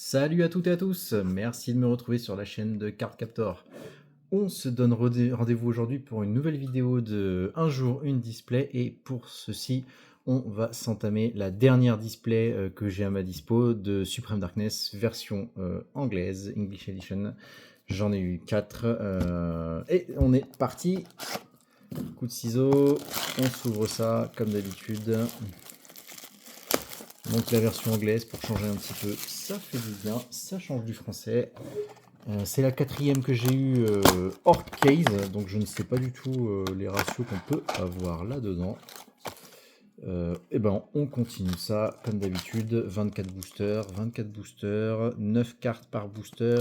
Salut à toutes et à tous, merci de me retrouver sur la chaîne de Cardcaptor. On se donne rendez-vous aujourd'hui pour une nouvelle vidéo de Un jour une display, et pour ceci on va s'entamer la dernière display que j'ai à ma dispo de Supreme Darkness version anglaise, English Edition. J'en ai eu 4 et on est parti. Coup de ciseaux, on s'ouvre ça comme d'habitude. Donc la version anglaise pour changer un petit peu, ça fait du bien, ça change du français. C'est la 4e que j'ai eue hors case, donc je ne sais pas du tout les ratios qu'on peut avoir là-dedans. Et ben on continue ça comme d'habitude, 24 boosters, 9 cartes par booster.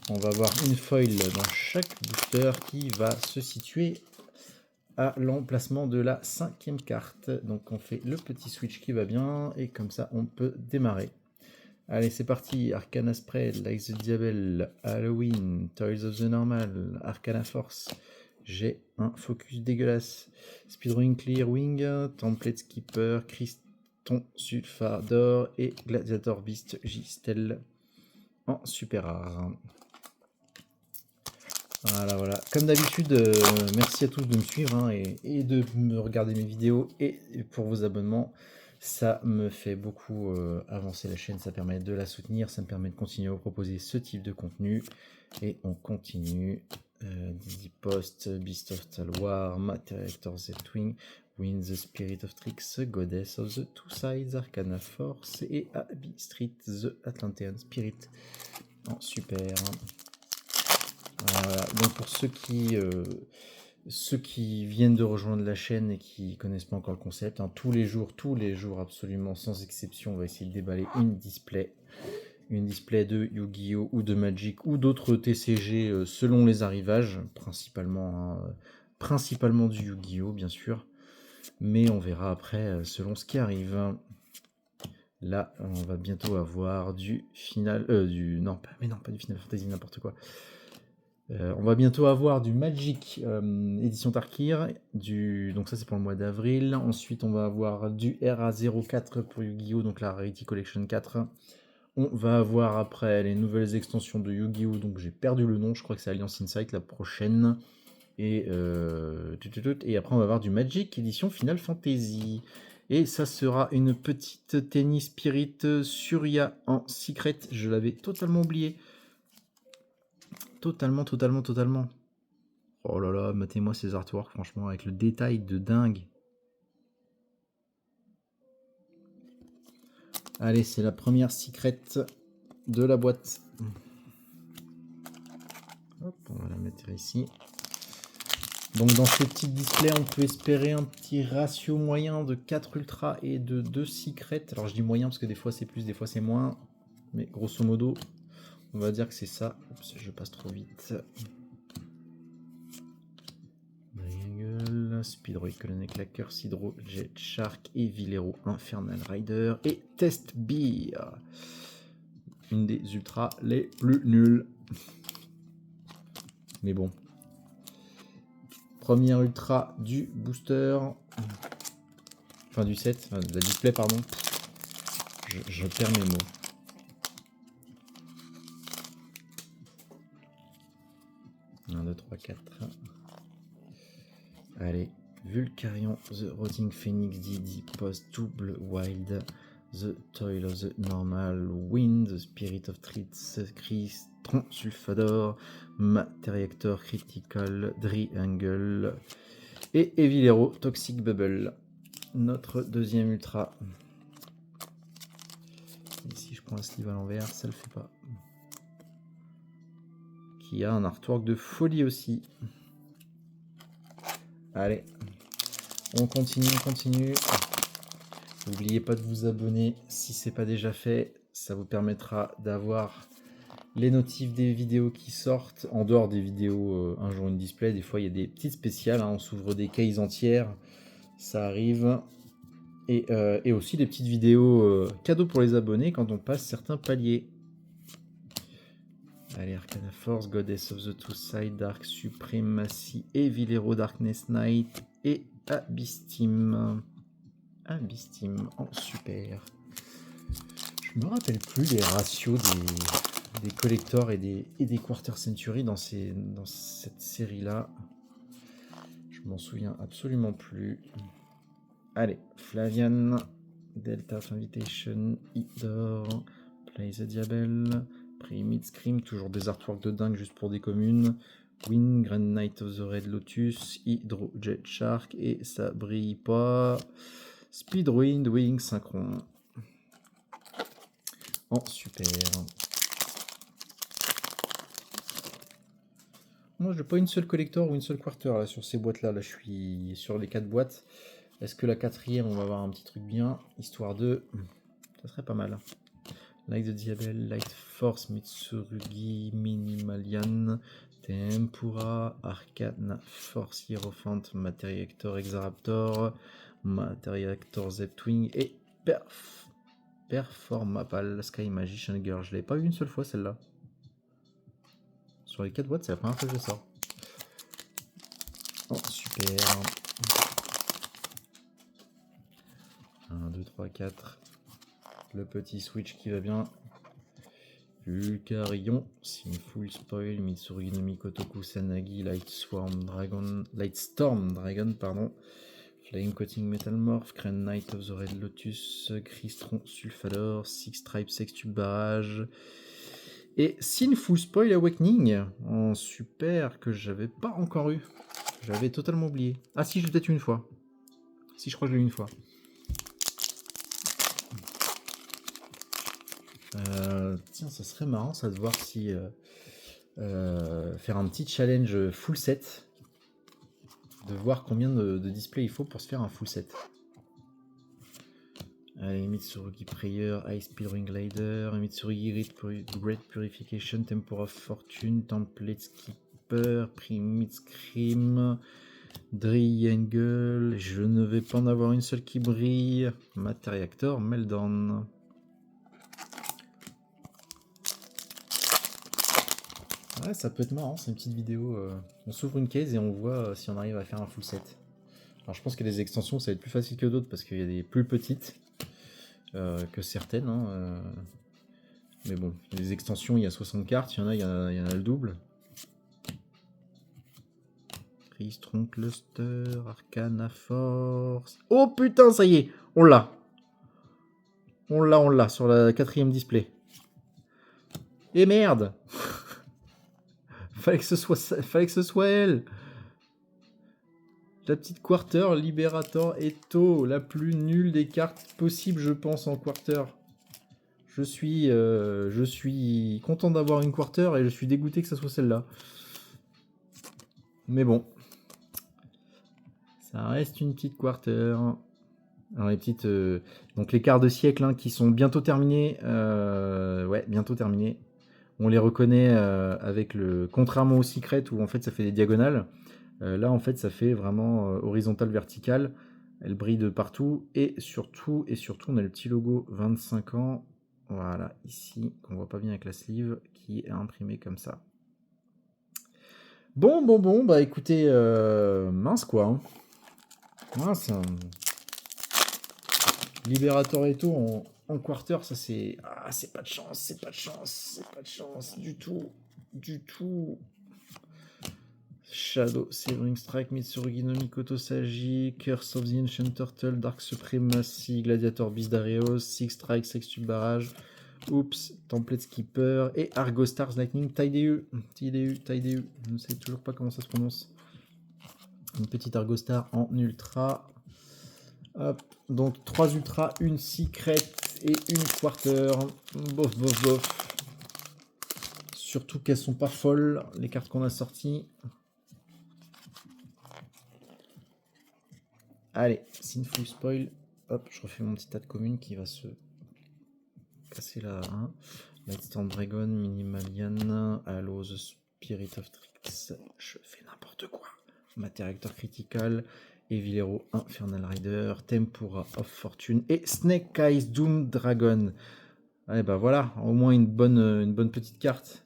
On va avoir une foil dans chaque booster qui va se situer à l'emplacement de la 5e carte. Donc on fait le petit switch qui va bien, et comme ça on peut démarrer. Allez, c'est parti. Arcana Spread, Like the Diabel, Halloween, Toys of the Normal, Arcana Force. J'ai un focus dégueulasse. Speedrunning Clear Wing, Template Skipper, Criston Sulfador et Gladiator Beast Gistel en super rare. Voilà. Comme d'habitude, merci à tous de me suivre et de me regarder mes vidéos et pour vos abonnements. Ça me fait beaucoup avancer la chaîne, ça permet de la soutenir, ça me permet de continuer à vous proposer ce type de contenu. Et on continue. Dizzy Post, Beast of Talwar, Materiactor Z-Wing, Win the Spirit of Tricks, Goddess of the Two Sides, Arcana Force et Abbey Street, The Atlantean Spirit en super. Voilà. Donc pour ceux qui viennent de rejoindre la chaîne et qui connaissent pas encore le concept, tous les jours absolument sans exception, on va essayer de déballer une display de Yu-Gi-Oh ou de Magic ou d'autres TCG selon les arrivages, principalement du Yu-Gi-Oh bien sûr, mais on verra après selon ce qui arrive. Là on va bientôt avoir du Final pas du Final Fantasy, n'importe quoi. On va bientôt avoir du Magic édition Tarkir, donc ça c'est pour le mois d'avril. Ensuite on va avoir du RA04 pour Yu-Gi-Oh, donc la Rarity Collection 4. On va avoir après les nouvelles extensions de Yu-Gi-Oh, donc j'ai perdu le nom, je crois que c'est Alliance Insight la prochaine. Et après on va avoir du Magic édition Final Fantasy. Et ça sera une petite Tennis Spirit Surya en secret, je l'avais totalement oublié. Totalement. Oh là là, matez-moi ces artworks, franchement, avec le détail de dingue. Allez, c'est la première secret de la boîte. Hop, on va la mettre ici. Donc dans ce petit display, on peut espérer un petit ratio moyen de 4 ultra et de 2 secrets. Alors je dis moyen parce que des fois c'est plus, des fois c'est moins. Mais grosso modo, on va dire que c'est ça. Oups, je passe trop vite. Speedroid, Colonel Clacker, Sidro, Jet Shark, et Villero, Infernal Rider et Test Beer. Une des ultras les plus nuls. Mais bon. Première ultra du booster. Enfin du set, de la display, pardon. Je perds mes mots. Un, 2, 3, 4. Allez. Vulcarion, The Rotting Phoenix, Dizzy Post, Double Wild, The Toil of the Normal, Wind, The Spirit of Treats, Criston Sulfador, Materiactor Critical, Triangle et Evilero Toxic Bubble. Notre deuxième ultra. Et si je prends un sleeve à l'envers, ça le fait pas. Qui a un artwork de folie aussi. Allez. On continue. N'oubliez pas de vous abonner si ce n'est pas déjà fait. Ça vous permettra d'avoir les notifs des vidéos qui sortent. En dehors des vidéos Un jour une display, des fois il y a des petites spéciales. On s'ouvre des cases entières. Ça arrive. Et aussi des petites vidéos cadeaux pour les abonnés quand on passe certains paliers. Allez, Arcana Force, Goddess of the Two Sides, Dark Supremacy, et Villero Darkness Knight et Abyss Team en super. Je me rappelle plus les ratios des collectors et des quarter century dans cette série-là. Je m'en souviens absolument plus. Allez, Flavian, Delta of Invitation, Idor, Play the Diabel, Primid Scream, toujours des artworks de dingue juste pour des communes. Win, Grand Knight of the Red Lotus, Hydro Jet Shark, et ça brille pas. Speedwind, Wing, Synchron. Oh, super. Moi, je n'ai pas une seule collector ou une seule quarter là, sur ces boîtes-là. Là, je suis sur les 4 boîtes. Est-ce que la quatrième, on va avoir un petit truc bien, histoire de... Ça serait pas mal. Light the Diabel, Light Force, Mitsurugi, Minimalian, Tempura, Arcana Force, Hierophant, Materiactor, Exaraptor, Materiactor, Zeptwing et Performapal, Sky Magician Girl. Je l'avais pas eu une seule fois celle-là. Sur les 4 boîtes, c'est la première fois que je sors. Oh, super. 1, 2, 3, 4. Le petit switch qui va bien. Lucario, Sinful Spoil, Mitsurugi no Mikoto Kusanagi, Lightstorm Dragon, pardon. Flame Coating Metalmorph, Crane Knight of the Red Lotus, Crystron Sulfador, Six Stripes Sextube Barrage. Et Sinful Spoil Awakening, en super, que j'avais pas encore eu. J'avais totalement oublié. Ah si, je l'ai peut-être eu une fois. Si, je crois que je l'ai eu une fois. Tiens, ça serait marrant ça de voir si faire un petit challenge full set, de voir combien de displays il faut pour se faire un full set. Allez, Mitsurugi Prayer, Ice Speedring Glider, Mitsurugi Great Purification, Tempora of Fortune, Template Skipper, Primid Scream, Triangle, je ne vais pas en avoir une seule qui brille, Materiactor, Meltdown. Ouais, ça peut être marrant, c'est une petite vidéo. On s'ouvre une case et on voit si on arrive à faire un full set. Alors je pense que les extensions ça va être plus facile que d'autres parce qu'il y a des plus petites que certaines. Hein, mais bon, les extensions, il y a 60 cartes, il y en a le double. Crystron Cluster, Arcana Force. Oh putain, ça y est, on l'a. On l'a sur la 4ème display. Et merde. Fallait que ce soit elle. La petite quarter, Liberator Eto, la plus nulle des cartes possibles, je pense, en quarter. Je suis content d'avoir une quarter et je suis dégoûté que ce soit celle-là. Mais bon. Ça reste une petite quarter. Alors les petites... donc les cartes de siècle hein, qui sont bientôt terminées. Ouais, bientôt terminées. On les reconnaît avec le... Contrairement au secret où en fait ça fait des diagonales. Là, en fait, ça fait vraiment horizontal, vertical. Elle brille de partout. Et surtout, on a le petit logo 25 ans. Voilà, ici, qu'on voit pas bien avec la sleeve, qui est imprimé comme ça. Bon, bah écoutez, mince quoi. Hein. Mince. Liberator et tout en quarter, ça c'est... Ah, c'est pas de chance du tout. Shadow, Severing Strike, Mitsurugi no Mikoto Sagi, Curse of the Ancient Turtle, Dark Supremacy, Gladiator Beast d'Areos, Six Strike, Sextube Barrage, Oops, Template Skipper et Argo Stars Lightning Taideu. Je ne sais toujours pas comment ça se prononce. Une petite Argo Star en ultra. Hop, donc 3 ultras, une secret et une quarter. Bof. Surtout qu'elles sont pas folles, les cartes qu'on a sorties. Allez, Sinful Spoil. Hop, je refais mon petit tas de communes qui va se casser là. Hein. Lightstorm Dragon, Minimalian, Halo, The Spirit of Tricks. Je fais n'importe quoi. Materiactor Critical, Evilero, Infernal Rider, Tempura of Fortune et Snake Eyes Doom Dragon. Allez, bah voilà, au moins une bonne petite carte.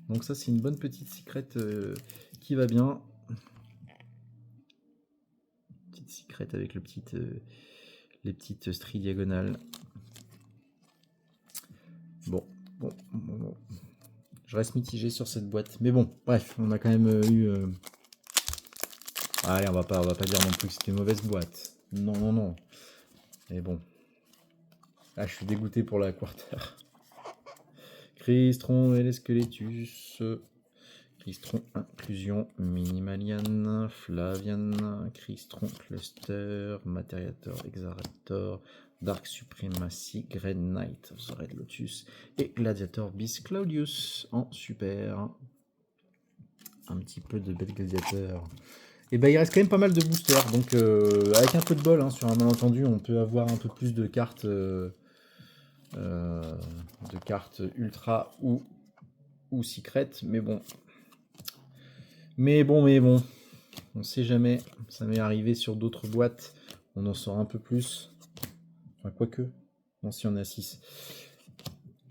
Donc ça, c'est une bonne petite secret qui va bien. Secret avec les petites stries diagonales. Bon. Je reste mitigé sur cette boîte. Mais bon, bref, on a quand même eu... Allez, on va pas dire non plus que c'était une mauvaise boîte. Non. Mais bon. Ah, je suis dégoûté pour la quarter. Crystron et les Squeletus. Crystron Inclusion, Minimalian, Flavian, Crystron Cluster, Materiator, Exarator, Dark Supremacy, Grey Knight of the Red Lotus et Gladiator Beast Claudius en super. Un petit peu de bête gladiateur. Et ben il reste quand même pas mal de boosters, donc avec un peu de bol, hein, sur un malentendu, on peut avoir un peu plus de cartes ultra ou secret, mais bon. Mais bon, on sait jamais, ça m'est arrivé sur d'autres boîtes, on en sort un peu plus. Enfin, quoique, non, si on est à 6.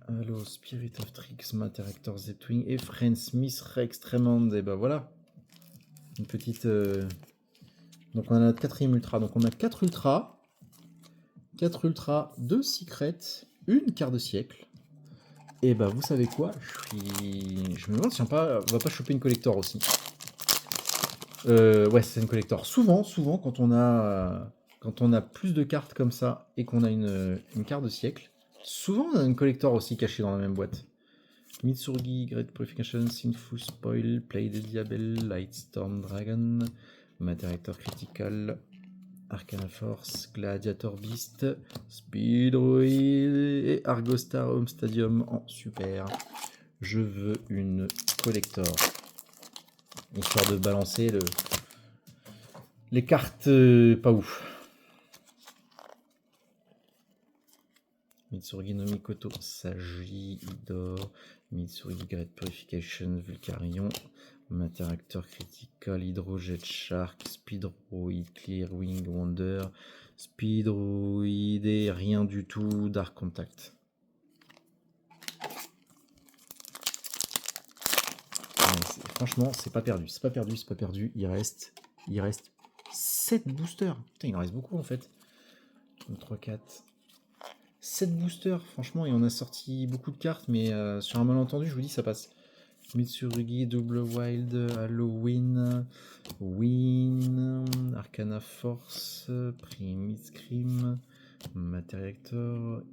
Allo, Spirit of Tricks, Materiactor Z-Wing et Friend Smith Rex Tremond, et ben voilà. Une petite... Donc on a notre 4ème ultra, donc on a 4 ultras, 2 secrets, une quart de siècle. Et bah vous savez quoi, je me demande si on va pas choper une collector aussi. Ouais, c'est une collector. Souvent, quand on a plus de cartes comme ça et qu'on a une carte de siècle, souvent on a une collector aussi cachée dans la même boîte. Mitsurgi, Great Purification, Sinful Spoil, Play the Diabel, Lightstorm Dragon, Materiactor Critical, Arcana Force, Gladiator Beast, Speedroid et Argostar Home Stadium en super. Je veux une collector. Histoire de balancer les cartes pas ouf. Mitsurgi no Mikoto, Sagi, Idor, Mitsurgi Great Purification, Vulcarion, Materiactor Critical, Hydrojet Shark, Speedroid, Clearwing Wonder, Speedroid et rien du tout, Dark Contact. Franchement, c'est pas perdu. Il reste 7 boosters. Putain, il en reste beaucoup en fait. 1, 3, 4. 7 boosters, franchement, et on a sorti beaucoup de cartes, mais sur un malentendu, je vous dis, ça passe. Mitsurugi, Double Wild, Halloween, Win, Arcana Force, Primis Scream, Materiactor,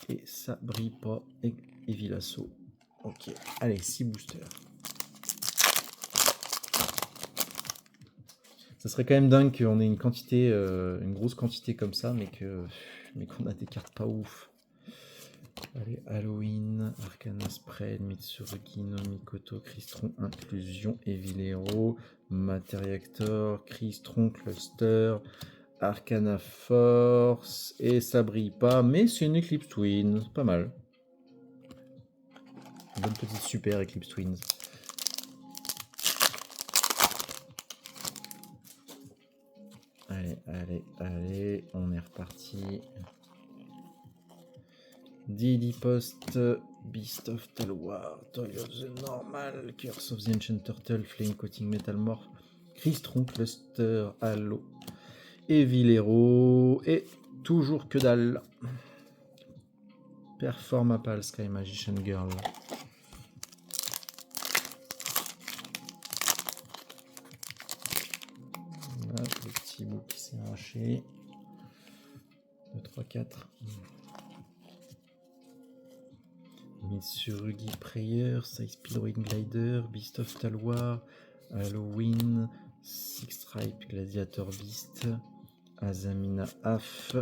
et ça brille pas, et Villasso. Ok, allez, 6 boosters. Ça serait quand même dingue qu'on ait une grosse quantité comme ça, mais qu'on a des cartes pas ouf. Allez, Halloween, Arcana Spread, Mitsurugi no Mikoto, Crystron Inclusion, Evil Hero, Materiactor, Crystron Cluster, Arcana Force, et ça brille pas, mais c'est une Eclipse Twin, pas mal. Une bonne petite super Eclipse Twins. Allez, on est reparti. Didi Post, Beast of Talwar, Toy of the Normal, Curse of the Ancient Turtle, Flame Coating Metalmorph, Crystron Cluster, Halo, Evil Hero, et toujours que dalle. Performapal, Sky Magician Girl. Voilà, le petit bout qui s'est arraché. 2, 3, 4. Mitsurugi Prayer, Size Speedroid Glider, Beast of Talwar, Halloween, Six Stripe Gladiator Beast, Azamina Af,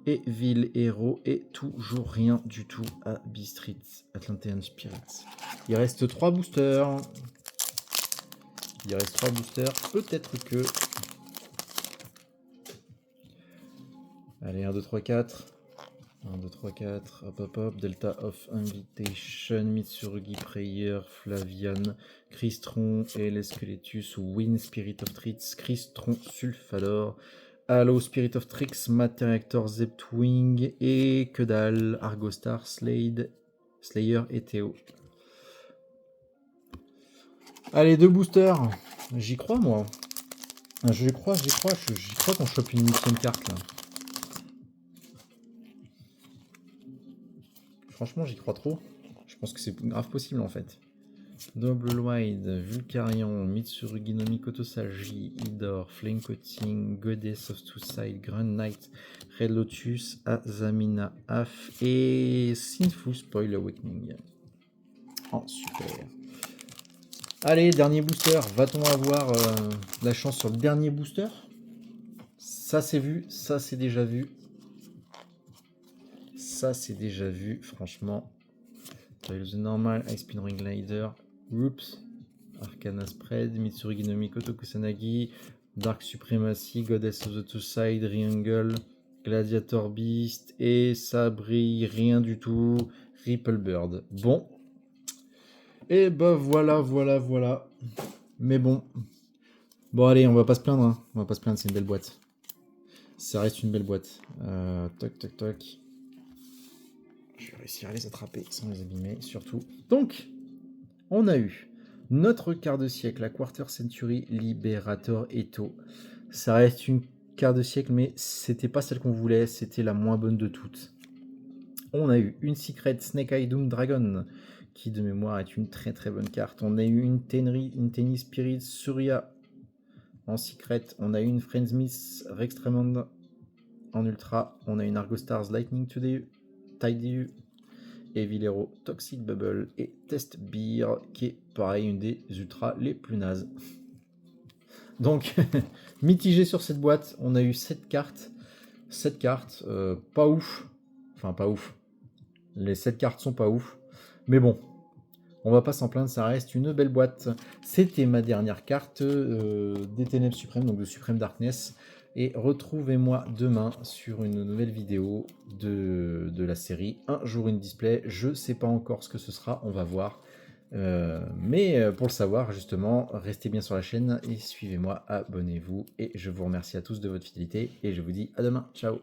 et Ville Hero, et toujours rien du tout à Beastrit, Atlantean Spirits. Il reste 3 boosters. Peut-être que... Allez, 1, 2, 3, 4. 1, 2, 3, 4, hop, Delta of Invitation, Mitsurugi Prayer, Flavian, Crystron et les Squeletus, Win, Spirit of Tricks, Crystron Sulfador, Halo, Spirit of Tricks, Materiactor, Zeptwing et que dalle, Argostar, Slayer et Théo. Allez, 2 boosters, j'y crois moi. J'y crois qu'on chope une 8ème carte là. Franchement, j'y crois trop. Je pense que c'est grave possible en fait. Double Wide, Vulcarion, Mitsurugi no Mikoto Saji, Idor, Flame Coating, Goddess of Two Side, Grand Knight, Red Lotus, Azamina, Af et Sinful Spoil Awakening. Oh, super. Allez, dernier booster. Va-t-on avoir la chance sur le dernier booster? Ça c'est vu, ça c'est déjà vu. Ça c'est déjà vu, franchement. The Normal, Ice Spin Ring Glider, Oops, Arcana Spread, Mitsurugi no Mikoto Kusanagi, Dark Supremacy, Goddess of the Two Side, Triangle, Gladiator Beast, et ça brille rien du tout, Ripple Bird. Bon. Et bah voilà. Mais bon. Bon allez, on va pas se plaindre, hein. On va pas se plaindre, c'est une belle boîte. Ça reste une belle boîte. Toc. Je vais réussir à les attraper sans les abîmer, surtout. Donc, on a eu notre quart de siècle, la Quarter Century Liberator Eto. Ça reste une quart de siècle, mais c'était pas celle qu'on voulait, c'était la moins bonne de toutes. On a eu une Secret Snake Eye Doom Dragon, qui de mémoire est une très très bonne carte. On a eu une Tennis Spirit Surya en Secret. On a eu une Friendsmith Rextremond en Ultra. On a une Argo Stars Lightning Today, Tide et Villero Toxic Bubble et Test Beer, qui est pareil une des ultras les plus nazes. Donc, mitigé sur cette boîte, on a eu 7 cartes. 7 cartes, pas ouf. Enfin, pas ouf. Les 7 cartes sont pas ouf. Mais bon, on va pas s'en plaindre, ça reste une belle boîte. C'était ma dernière carte des Ténèbres Suprêmes, donc de Supreme Darkness. Et retrouvez-moi demain sur une nouvelle vidéo de la série Un jour une display. Je sais pas encore ce que ce sera, on va voir. Mais pour le savoir, justement, restez bien sur la chaîne et suivez-moi, abonnez-vous. Et je vous remercie à tous de votre fidélité et je vous dis à demain. Ciao!